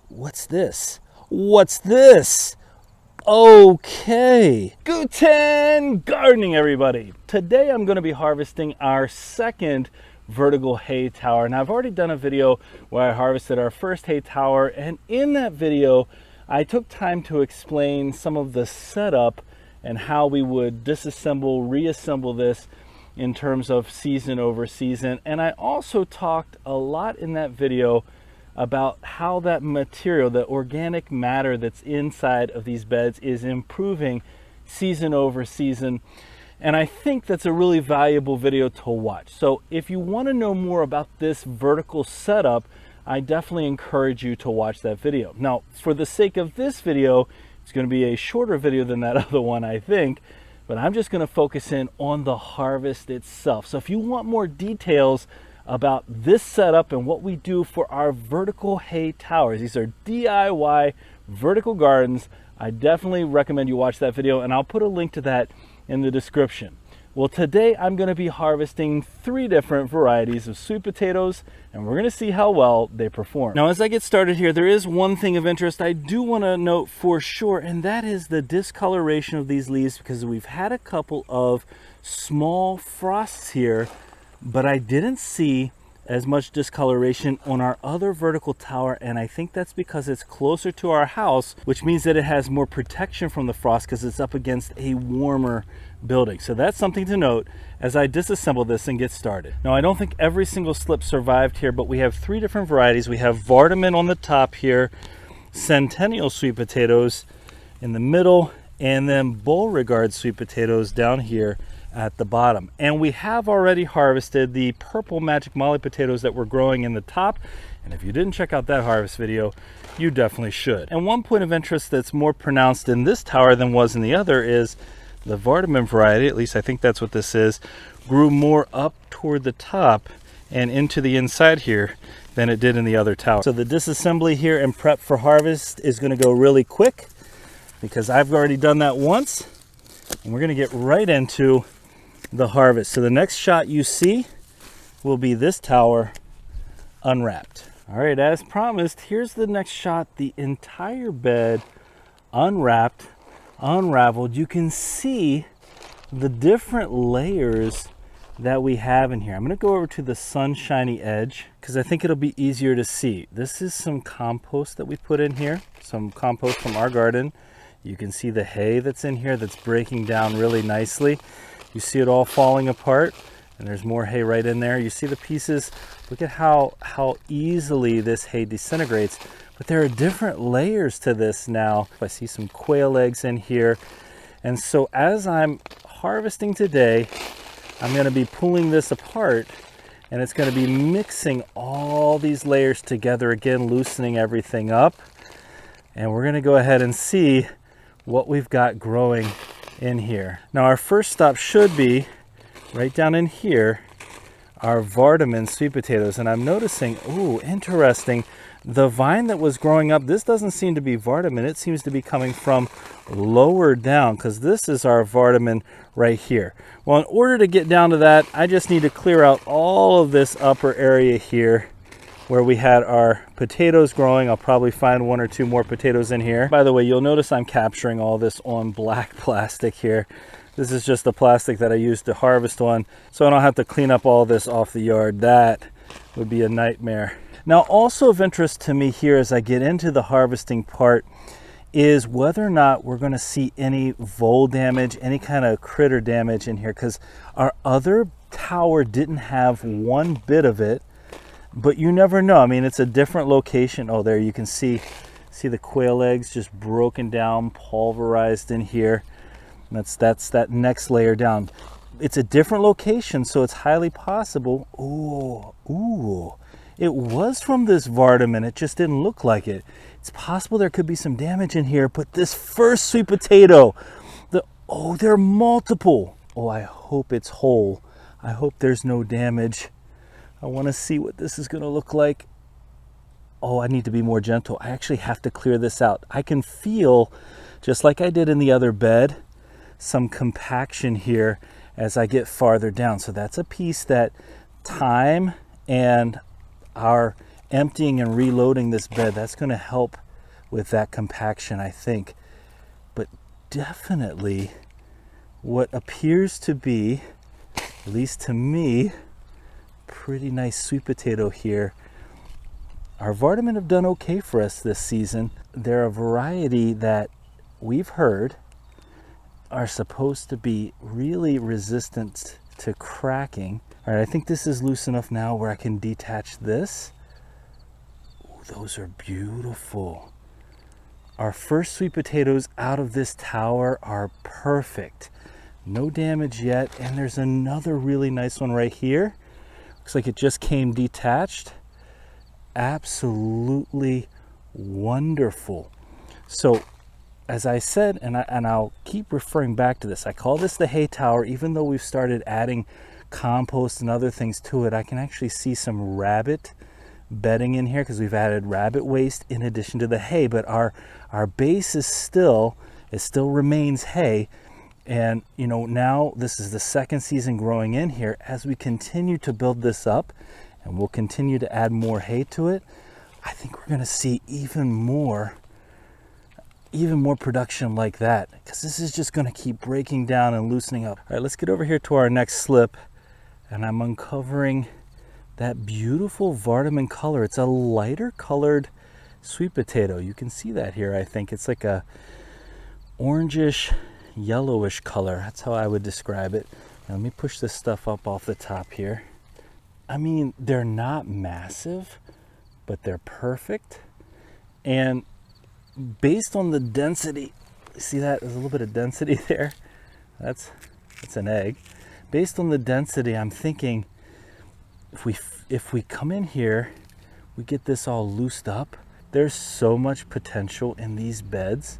What's this? What's this? Okay. Guten gardening, everybody. Today I'm going to be harvesting our second vertical hay tower. Now I've already done a video where I harvested our first hay tower, and in that video I took time to explain some of the setup and how we would disassemble, reassemble this in terms of season over season. And I also talked a lot in that video about how that material, the organic matter that's inside of these beds, is improving season over season. And I think that's a really valuable video to watch. So if you want to know more about this vertical setup, I definitely encourage you to watch that video. Now, for the sake of this video, it's going to be a shorter video than that other one, I think, but I'm just going to focus in on the harvest itself. So if you want more details about this setup and what we do for our vertical hay towers, these are DIY vertical gardens, I definitely recommend you watch that video, and I'll put a link to that in the description. Well, today I'm going to be harvesting 3 different varieties of sweet potatoes, and we're going to see how well they perform. Now, as I get started here, there is one thing of interest I do want to note for sure, and that is the discoloration of these leaves, because we've had a couple of small frosts here, but I didn't see as much discoloration on our other vertical tower, and I think that's because it's closer to our house, which means that it has more protection from the frost because it's up against a warmer building. So that's something to note as I disassemble this and get started. Now, I don't think every single slip survived here, but we have 3 different varieties. We have Vardaman on the top here, Centennial sweet potatoes in the middle, and then Beauregard sweet potatoes down here at the bottom. And we have already harvested the purple Magic Molly potatoes that were growing in the top, and if you didn't check out that harvest video, you definitely should. And one point of interest that's more pronounced in this tower than was in the other is the Vardaman variety, at least I think that's what this is, grew more up toward the top and into the inside here than it did in the other tower. So the disassembly here and prep for harvest is going to go really quick because I've already done that once, and we're going to get right into the harvest. So the next shot you see will be this tower unwrapped. All right, as promised, here's the next shot. The entire bed unwrapped, unraveled. You can see the different layers that we have in here. I'm going to go over to the sunshiny edge because I think it'll be easier to see. This is some compost that we put in here, some compost from our garden. You can see the hay that's in here that's breaking down really nicely. You see it all falling apart, and there's more hay right in there. You see the pieces. Look at how easily this hay disintegrates. But there are different layers to this now. I see some quail eggs in here. And so as I'm harvesting today, I'm going to be pulling this apart, and it's going to be mixing all these layers together again, loosening everything up. And we're going to go ahead and see what we've got growing in here. Now, our first stop should be right down in here, our Vardaman sweet potatoes. And I'm noticing, ooh, interesting, the vine that was growing up, this doesn't seem to be Vardaman. It seems to be coming from lower down, because this is our Vardaman right here. Well, in order to get down to that, I just need to clear out all of this upper area here where we had our potatoes growing. I'll probably find 1 or 2 more potatoes in here. By the way, you'll notice I'm capturing all this on black plastic here. This is just the plastic that I used to harvest on, so I don't have to clean up all this off the yard. That would be a nightmare. Now, also of interest to me here as I get into the harvesting part is whether or not we're going to see any vole damage, any kind of critter damage in here, because our other tower didn't have one bit of it. But you never know. I mean, it's a different location. Oh, there you can see the quail eggs just broken down, pulverized in here. That's that next layer down. It's a different location, so it's highly possible. Ooh, it was from this Vardaman. It just didn't look like it. It's possible there could be some damage in here, but this first sweet potato, there are multiple. Oh, I hope it's whole. I hope there's no damage. I want to see what this is going to look like. Oh, I need to be more gentle. I actually have to clear this out. I can feel, just like I did in the other bed, some compaction here as I get farther down. So that's a piece that time and our emptying and reloading this bed, that's going to help with that compaction, I think. But definitely what appears to be, at least to me, pretty nice sweet potato here. Our Vardaman have done okay for us this season. They're a variety that we've heard are supposed to be really resistant to cracking. All right, I think this is loose enough now where I can detach this. Ooh, those are beautiful. Our first sweet potatoes out of this tower are perfect. No damage yet, and there's another really nice one right here. Looks like it just came detached. Absolutely wonderful. So as I said, and I'll keep referring back to this, I call this the hay tower. Even though we've started adding compost and other things to it, I can actually see some rabbit bedding in here because we've added rabbit waste in addition to the hay. But our base is still, it still remains hay. And you know, now this is the second season growing in here. As we continue to build this up, and we'll continue to add more hay to it, I think we're going to see even more production like that, because this is just going to keep breaking down and loosening up. All right, let's get over here to our next slip, and I'm uncovering that beautiful Vardaman color. It's a lighter colored sweet potato. You can see that here. I think it's like a orangish, yellowish color. That's how I would describe it. Now, let me push this stuff up off the top here. I mean, they're not massive, but they're perfect. And based on the density, see that? There's a little bit of density there. That's an egg. Based on the density, I'm thinking if we come in here, we get this all loosed up. There's so much potential in these beds.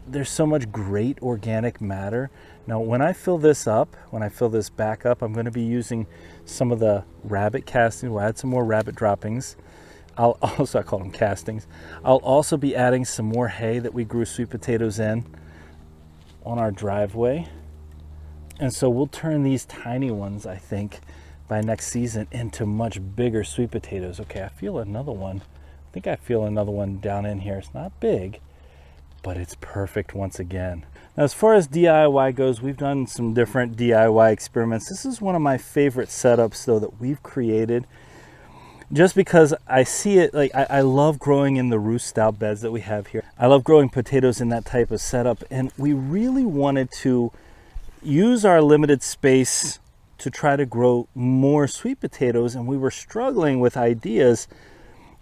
There's so much great organic matter. Now, when I fill this up, when I fill this back up, I'm going to be using some of the rabbit castings. We'll add some more rabbit droppings. I call them castings. I'll also be adding some more hay that we grew sweet potatoes in on our driveway. And so we'll turn these tiny ones, I think, by next season into much bigger sweet potatoes. Okay, I feel another one. I think I feel another one down in here. It's not big, but it's perfect once again. Now, as far as DIY goes, we've done some different DIY experiments. This is one of my favorite setups, though, that we've created, just because I see it, like I love growing in the Ruth Stout beds that we have here. I love growing potatoes in that type of setup, and we really wanted to use our limited space to try to grow more sweet potatoes, and we were struggling with ideas.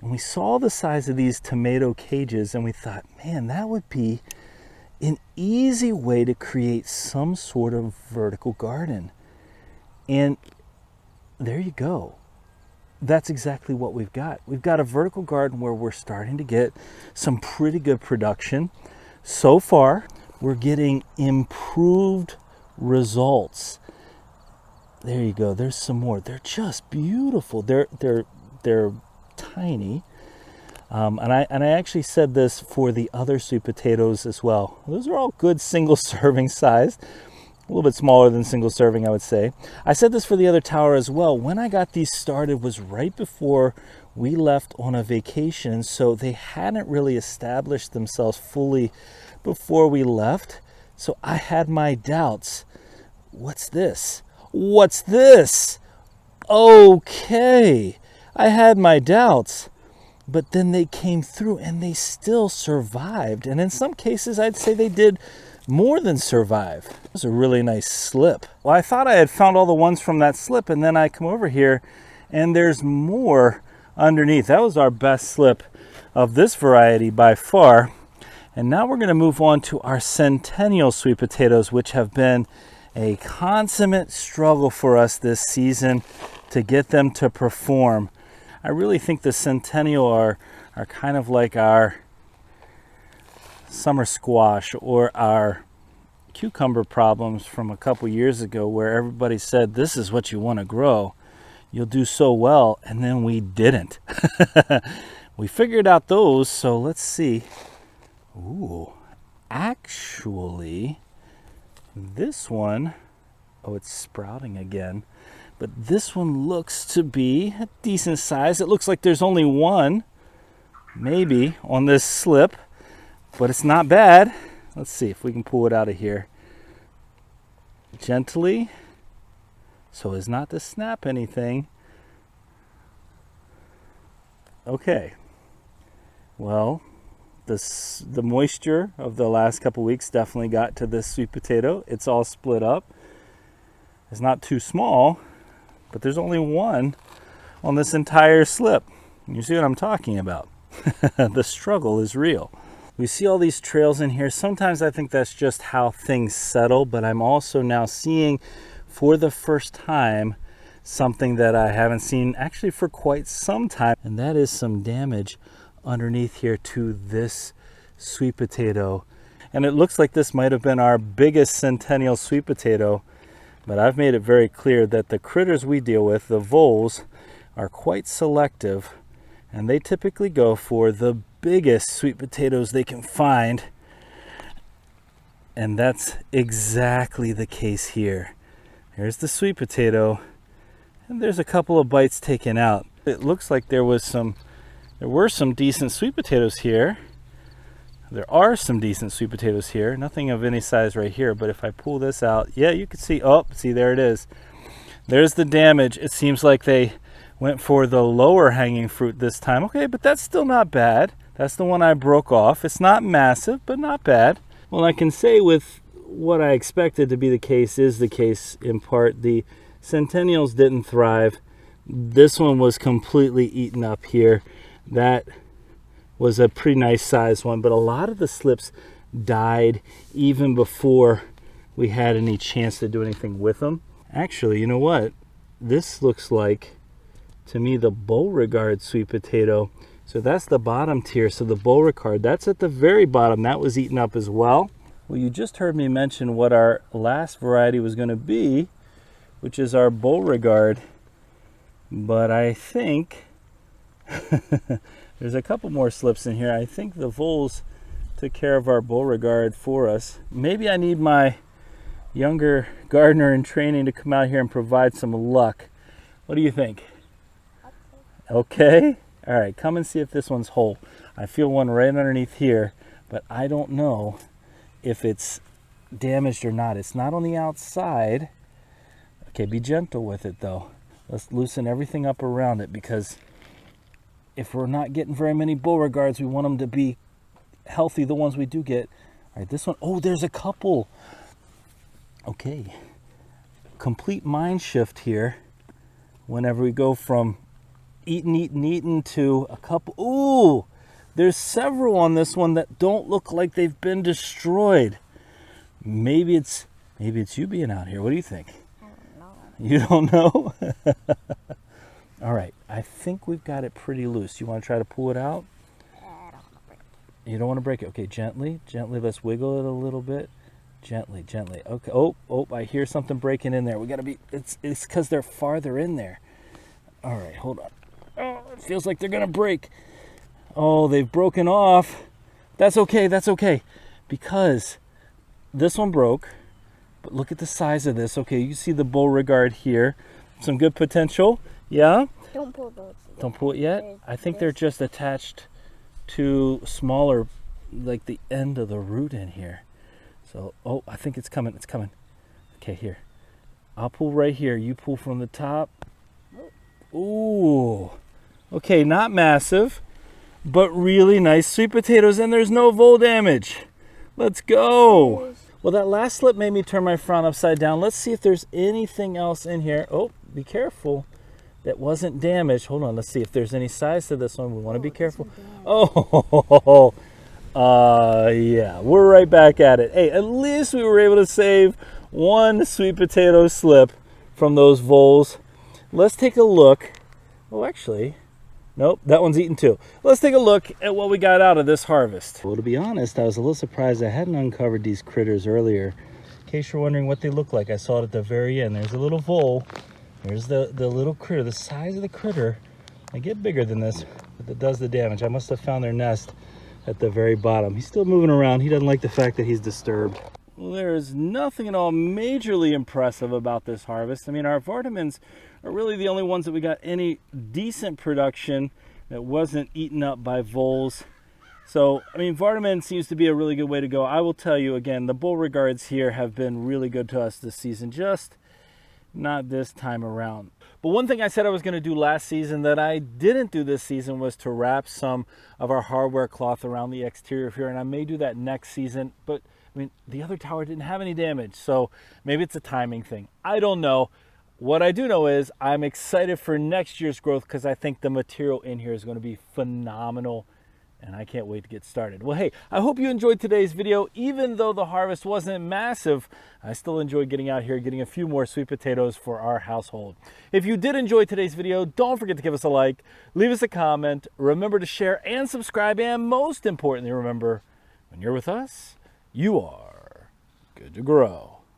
And we saw the size of these tomato cages, and we thought, man, that would be an easy way to create some sort of vertical garden. And there you go. That's exactly what we've got. We've got a vertical garden where we're starting to get some pretty good production. So far, we're getting improved results. There you go. There's some more. They're just beautiful. They're tiny. And I actually said this for the other sweet potatoes as well. Those are all good single serving size. A little bit smaller than single serving, I would say. I said this for the other tower as well. When I got these started was right before we left on a vacation, so they hadn't really established themselves fully before we left. So I had my doubts. What's this? What's this? Okay. I had my doubts, but then they came through and they still survived. And in some cases, I'd say they did more than survive. It was a really nice slip. Well, I thought I had found all the ones from that slip, and then I come over here and there's more underneath. That was our best slip of this variety by far. And now we're going to move on to our Centennial sweet potatoes, which have been a consummate struggle for us this season to get them to perform. I really think the Centennial are kind of like our summer squash or our cucumber problems from a couple years ago, where everybody said, this is what you want to grow. You'll do so well. And then we didn't. We figured out those. So let's see. Ooh, actually, this one, oh, it's sprouting again. But this one looks to be a decent size. It looks like there's only one, maybe, on this slip, but it's not bad. Let's see if we can pull it out of here gently so as not to snap anything. Okay, well, the moisture of the last couple weeks definitely got to this sweet potato. It's all split up. It's not too small, but there's only one on this entire slip. You see what I'm talking about? The struggle is real. We see all these trails in here. Sometimes I think that's just how things settle, but I'm also now seeing for the first time something that I haven't seen actually for quite some time, and that is some damage underneath here to this sweet potato. And it looks like this might have been our biggest Centennial sweet potato, but I've made it very clear that the critters we deal with, the voles, are quite selective, and they typically go for the biggest sweet potatoes they can find. And that's exactly the case here. Here's the sweet potato, and there's a couple of bites taken out. It looks like there were some decent sweet potatoes here. There are some decent sweet potatoes here. Nothing of any size right here, but if I pull this out, yeah, you can see, oh, see, there it is. There's the damage. It seems like they went for the lower hanging fruit this time. Okay, but that's still not bad. That's the one I broke off. It's not massive, but not bad. Well, I can say with what I expected to be the case is the case in part. The Centennials didn't thrive. This one was completely eaten up here. That was a pretty nice sized one, but a lot of the slips died even before we had any chance to do anything with them. Actually, you know what? This looks like, to me, the Beauregard sweet potato. So that's the bottom tier. So the Beauregard, that's at the very bottom. That was eaten up as well. Well, you just heard me mention what our last variety was going to be, which is our Beauregard. But I think there's a couple more slips in here. I think the voles took care of our Beauregard for us. Maybe I need my younger gardener in training to come out here and provide some luck. What do you think? Okay. All right, come and see if this one's whole. I feel one right underneath here, but I don't know if it's damaged or not. It's not on the outside. Okay, be gentle with it though. Let's loosen everything up around it, because if we're not getting very many Beauregards, we want them to be healthy, the ones we do get. All right, this one, oh, there's a couple. Okay, complete mind shift here whenever we go from eaten to a couple. Ooh, there's several on this one that don't look like they've been destroyed. Maybe it's you being out here. What do you think? I don't know. You don't know? All right, I think we've got it pretty loose. You want to try to pull it out? I don't want to break it. You don't want to break it. Okay, gently. Let's wiggle it a little bit. Gently. Okay. Oh, I hear something breaking in there. We got to be, it's because they're farther in there. All right, hold on. Oh, it feels like they're going to break. Oh, they've broken off. That's okay. Because this one broke, but look at the size of this. Okay, you see the Beauregard here. Some good potential. Yeah? Don't pull those. Don't pull it yet? I think they're just attached to smaller, like the end of the root in here. So, oh, I think it's coming. Okay, here. I'll pull right here. You pull from the top. Ooh. Okay, not massive, but really nice sweet potatoes, and there's no vole damage. Let's go. Well, that last slip made me turn my frown upside down. Let's see if there's anything else in here. Oh, be careful. That wasn't damaged. Hold on, let's see if there's any size to this one. We want to be careful. Oh, yeah, we're right back at it. Hey, at least we were able to save one sweet potato slip from those voles. Let's take a look. Oh, actually, nope, that one's eaten too. Let's take a look at what we got out of this harvest. Well, to be honest, I was a little surprised I hadn't uncovered these critters earlier. In case you're wondering what they look like, I saw it at the very end. There's a little vole. There's the little critter. The size of the critter, they get bigger than this, but it does the damage. I must have found their nest at the very bottom. He's still moving around. He doesn't like the fact that he's disturbed. there's nothing at all majorly impressive about this harvest. I mean, our Vardamans are really the only ones that we got any decent production that wasn't eaten up by voles. So, I mean, Vardaman seems to be a really good way to go. I will tell you again, the Beauregards here have been really good to us this season, just not this time around. But one thing I said I was going to do last season that I didn't do this season was to wrap some of our hardware cloth around the exterior here, and I may do that next season. But I mean, the other tower didn't have any damage, so maybe it's a timing thing. I don't know. What I do know is I'm excited for next year's growth because I think the material in here is going to be phenomenal, and I can't wait to get started. Well, hey, I hope you enjoyed today's video. Even though the harvest wasn't massive, I still enjoyed getting out here, getting a few more sweet potatoes for our household. If you did enjoy today's video, don't forget to give us a like, leave us a comment, remember to share and subscribe, and most importantly, remember, when you're with us, you are good to grow.